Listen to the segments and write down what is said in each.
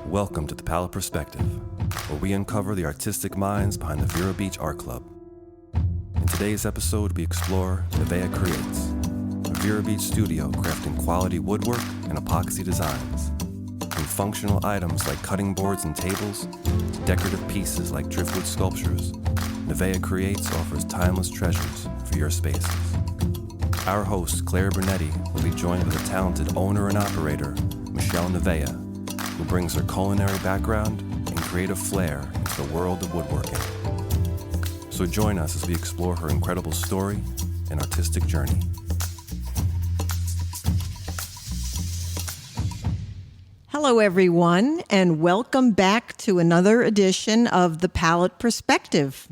Welcome to the Palette Perspective, where we uncover the artistic minds behind the Vero Beach Art Club. In today's episode, we explore Neveah Creates, a Vero Beach studio crafting quality woodwork and epoxy designs. From functional items like cutting boards and tables, to decorative pieces like driftwood sculptures, Neveah Creates offers timeless treasures for your spaces. Our host, Clair Brunetti, will be joined by the talented owner and operator, Neveah, who brings her culinary background and creative flair into the world of woodworking. So join us as we explore her incredible story and artistic journey. Hello, everyone, and welcome back to another edition of The Palette Perspective.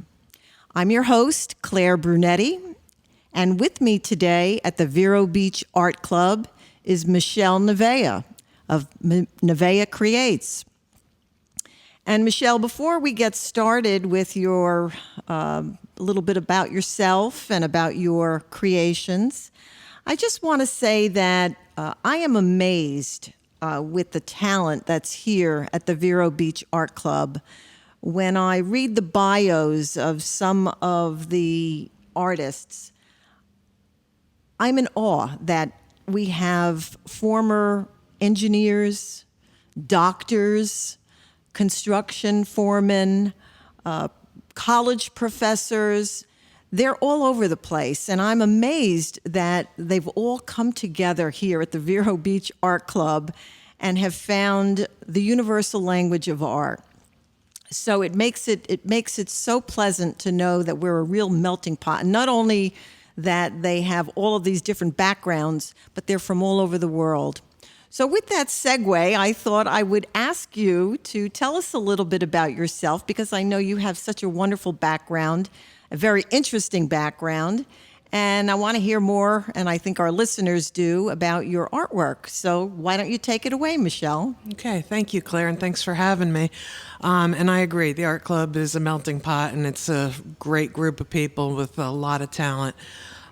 I'm your host, Clair Brunetti, and with me today at the Vero Beach Art Club is Neveah of Neveah Creates. And Michelle, before we get started with your a little bit about yourself and about your creations, I just want to say that I am amazed with the talent that's here at the Vero Beach Art Club. When I read the bios of some of the artists, I'm in awe that we have former engineers, doctors, construction foremen, college professors. They're all over the place, and I'm amazed that they've all come together here at the Vero Beach Art Club and have found the universal language of art. So it makes it so pleasant to know that we're a real melting pot. And not only that they have all of these different backgrounds, but they're from all over the world. So with that segue, I thought I would ask you to tell us a little bit about yourself, because I know you have such a wonderful background, a very interesting background, and I want to hear more, and I think our listeners do, about your artwork. So why don't you take it away, Michelle? Okay, thank you, Claire, and thanks for having me. And I agree, the art club is a melting pot, and it's a great group of people with a lot of talent.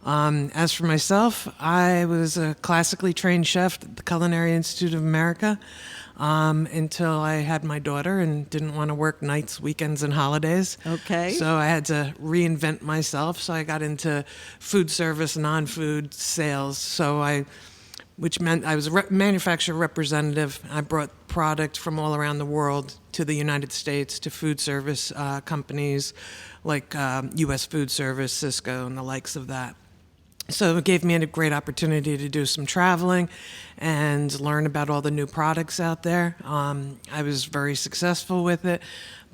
As for myself, I was a classically trained chef at the Culinary Institute of America until I had my daughter and didn't want to work nights, weekends, and holidays. Okay. So I had to reinvent myself. So I got into food service, non-food sales. Which meant I was a manufacturer representative. I brought product from all around the world to the United States to food service companies like U.S. Food Service, Cisco, and the likes of that. So it gave me a great opportunity to do some traveling and learn about all the new products out there. I was very successful with it,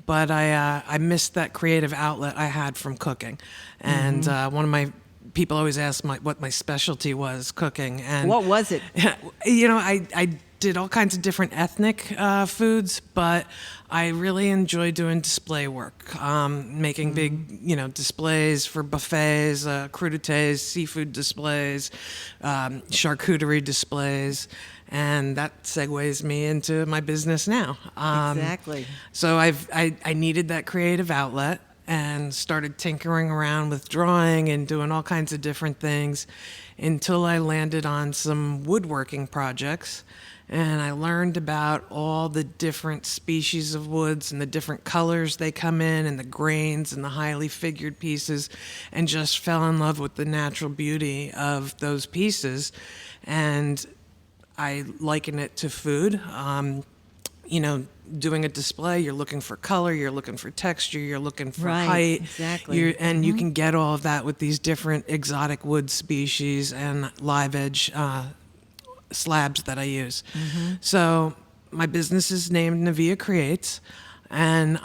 but I missed that creative outlet I had from cooking. And one of my people always asked what my specialty was, cooking. And What was it? You know, I did all kinds of different ethnic foods, but I really enjoy doing display work, making big, displays for buffets, crudités, seafood displays, charcuterie displays, and that segues me into my business now. Exactly. So I needed that creative outlet and started tinkering around with drawing and doing all kinds of different things until I landed on some woodworking projects. And I learned about all the different species of woods and the different colors they come in and the grains and the highly figured pieces, and just fell in love with the natural beauty of those pieces. And I liken it to food. Doing a display, you're looking for color, you're looking for texture, you're looking for height. Exactly. You can get all of that with these different exotic wood species and live edge slabs that I use. So my business is named Neveah Creates, and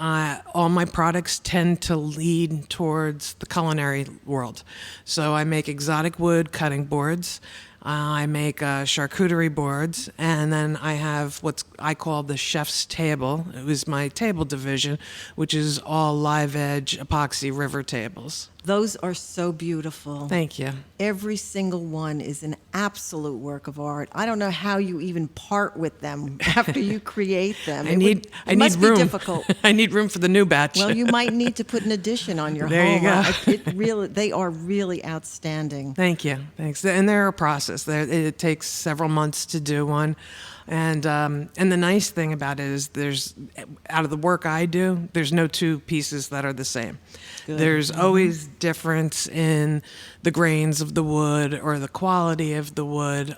all my products tend to lead towards the culinary world. So I make exotic wood cutting boards, I make charcuterie boards, and then I have what I call the chef's table. It was my table division, which is all live edge epoxy river tables. Those are so beautiful. Thank you. Every single one is an absolute work of art. I don't know how you even part with them after you create them. It must be room. difficult. I need room for the new batch. Well, you might need to put an addition on your There home. you go. They are really outstanding. Thank you. Thanks. And they're a process. It takes several months to do one. And the nice thing about it is out of the work I do, there's no two pieces that are the same. Good. There's always difference in the grains of the wood or the quality of the wood.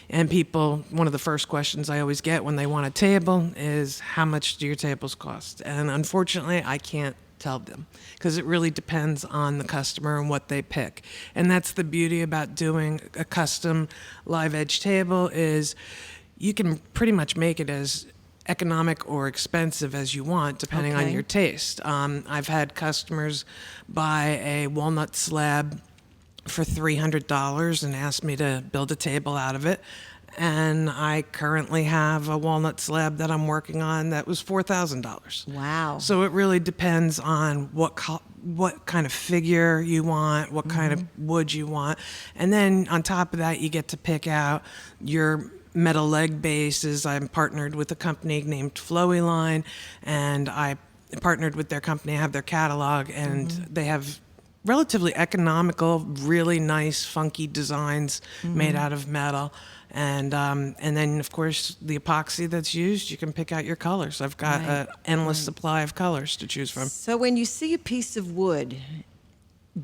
And people, one of the first questions I always get when they want a table is, how much do your tables cost? And unfortunately, I can't tell them, because it really depends on the customer and what they pick. And that's the beauty about doing a custom live edge table, is you can pretty much make it as economic or expensive as you want, depending on your taste. I've had customers buy a walnut slab for $300 and ask me to build a table out of it. And I currently have a walnut slab that I'm working on that was $4,000. Wow. So it really depends on what kind of figure you want, what kind of wood you want. And then on top of that, you get to pick out your metal leg bases. I'm partnered with a company named Flowy Line, and I partnered with their company. I have their catalog, and they have relatively economical, really nice, funky designs made out of metal. And then, of course, the epoxy that's used, you can pick out your colors. I've got an endless supply of colors to choose from. So when you see a piece of wood,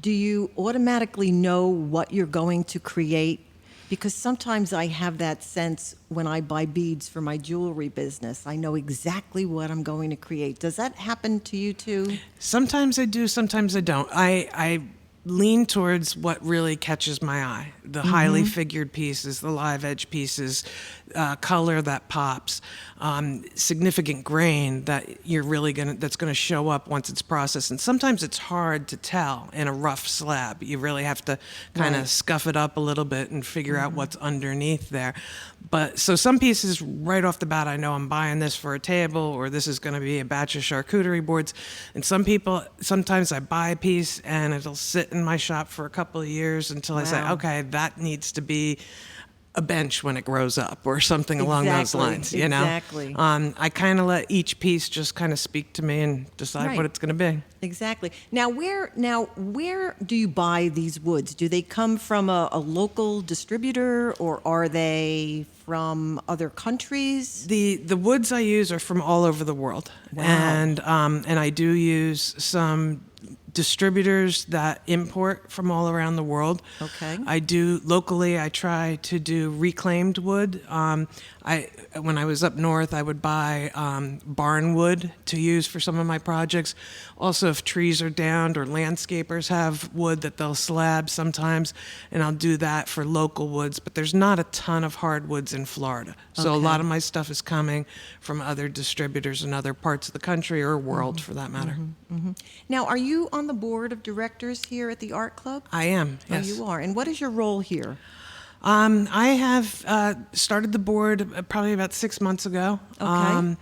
do you automatically know what you're going to create? Because sometimes I have that sense when I buy beads for my jewelry business. I know exactly what I'm going to create. Does that happen to you too? Sometimes I do, sometimes I don't. I lean towards what really catches my eye. The highly figured pieces, the live edge pieces, color that pops, significant grain that that's gonna show up once it's processed. And sometimes it's hard to tell in a rough slab. You really have to kind of scuff it up a little bit and figure out what's underneath there. But so some pieces right off the bat, I know I'm buying this for a table, or this is gonna be a batch of charcuterie boards. And sometimes I buy a piece and it'll sit in my shop for a couple of years until I say, okay, that needs to be a bench when it grows up, or something along those lines, you know? Exactly. I kind of let each piece just kind of speak to me and decide what it's going to be. Exactly. Now, where do you buy these woods? Do they come from a local distributor, or are they from other countries? The woods I use are from all over the world. Wow. And I do use some distributors that import from all around the world. Okay. I do locally. I try to do reclaimed wood. When I was up north, I would buy barn wood to use for some of my projects. Also, if trees are downed or landscapers have wood that they'll slab sometimes, and I'll do that for local woods. But there's not a ton of hardwoods in Florida, so a lot of my stuff is coming from other distributors in other parts of the country or world, for that matter. Now, are you on the board of directors here at the Art Club? I am. Yes. Oh, you are. And what is your role here? I have started the board probably about 6 months ago. Okay.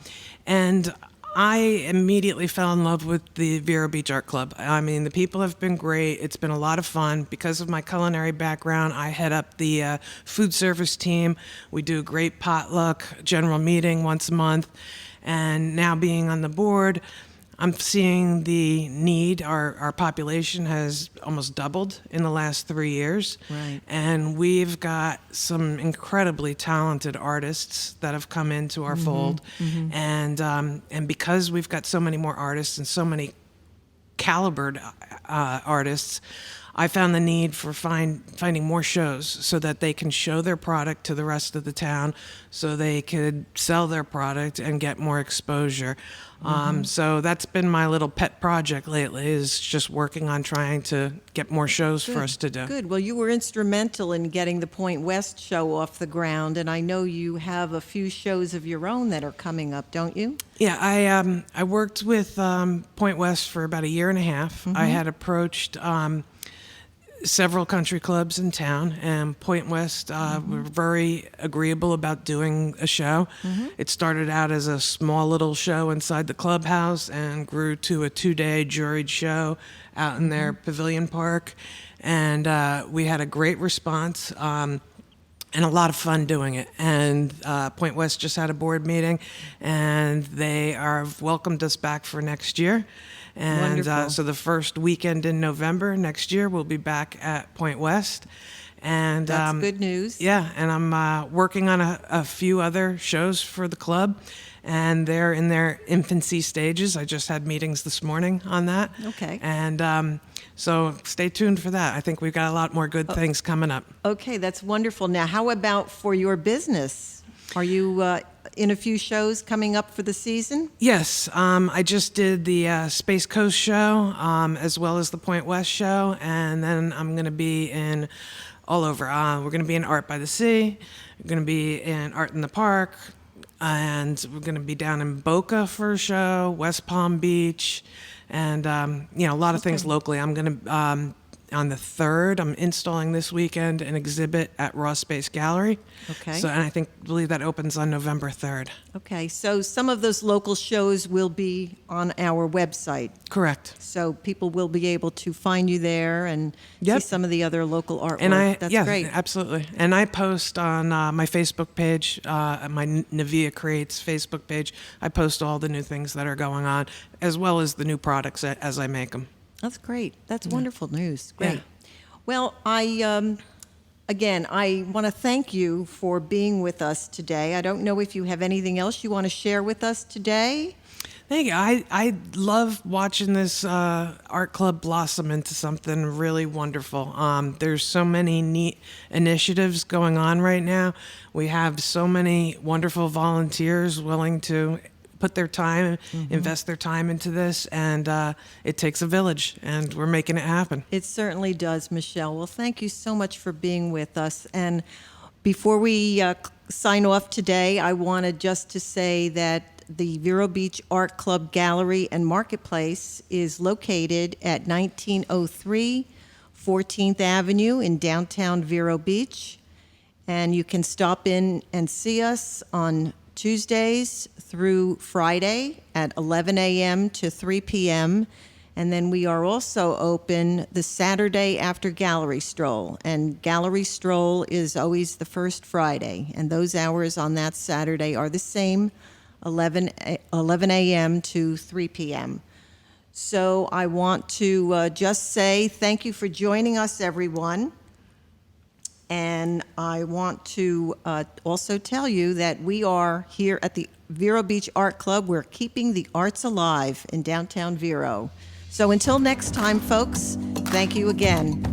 And I immediately fell in love with the Vero Beach Art Club. I mean, the people have been great. It's been a lot of fun. Because of my culinary background, I head up the food service team. We do a great potluck general meeting once a month. And now being on the board, I'm seeing the need. Our population has almost doubled in the last 3 years. Right. And we've got some incredibly talented artists that have come into our fold. And because we've got so many more artists and so many calibered artists, I found the need for finding more shows so that they can show their product to the rest of the town, so they could sell their product and get more exposure. So that's been my little pet project lately, is just working on trying to get more shows for us to do. Good. Well, you were instrumental in getting the Point West show off the ground, and I know you have a few shows of your own that are coming up, don't you? Yeah, I worked with Point West for about a year and a half. I had approached several country clubs in town, and Point West were very agreeable about doing a show. It started out as a small little show inside the clubhouse and grew to a 2-day juried show out in their pavilion park. And we had a great response. And a lot of fun doing it. And Point West just had a board meeting, and they have welcomed us back for next year. And so the first weekend in November next year, we'll be back at Point West. And That's good news. Yeah, and I'm working on a few other shows for the club, and they're in their infancy stages. I just had meetings this morning on that. Okay. And so stay tuned for that. I think we've got a lot more good things coming up. Okay, that's wonderful. Now, how about for your business? Are you in a few shows coming up for the season? Yes, I just did the Space Coast show, as well as the Point West show, and then I'm going to be in all over. We're going to be in Art by the Sea, we're going to be in Art in the Park, and we're going to be down in Boca for a show, West Palm Beach, and a lot of things locally. I'm going to on the 3rd, I'm installing this weekend an exhibit at Raw Space Gallery. Okay. So, and I believe that opens on November 3rd. Okay, so some of those local shows will be on our website. Correct. So people will be able to find you there and Yep. see some of the other local artwork. And That's yeah, great. absolutely. And I post on my Facebook page, my Neveah Creates Facebook page. I post all the new things that are going on, as well as the new products as I make them. That's great. That's wonderful news. Great. Yeah. Well, again, I want to thank you for being with us today. I don't know if you have anything else you want to share with us today. Thank you. I love watching this art club blossom into something really wonderful. There's so many neat initiatives going on right now. We have so many wonderful volunteers willing to put their time, invest their time into this, and it takes a village, and we're making it happen. It certainly does, Michelle. Well, thank you so much for being with us. And before we sign off today, I wanted just to say that the Vero Beach Art Club Gallery and Marketplace is located at 1903 14th Avenue in downtown Vero Beach. And you can stop in and see us on Tuesdays through Friday at 11 a.m. to 3 p.m. And then we are also open the Saturday after Gallery Stroll. And Gallery Stroll is always the first Friday. And those hours on that Saturday are the same, 11 a.m. to 3 p.m. So I want to just say thank you for joining us, everyone. And I want to also tell you that we are here at the Vero Beach Art Club. We're keeping the arts alive in downtown Vero. So until next time, folks, thank you again.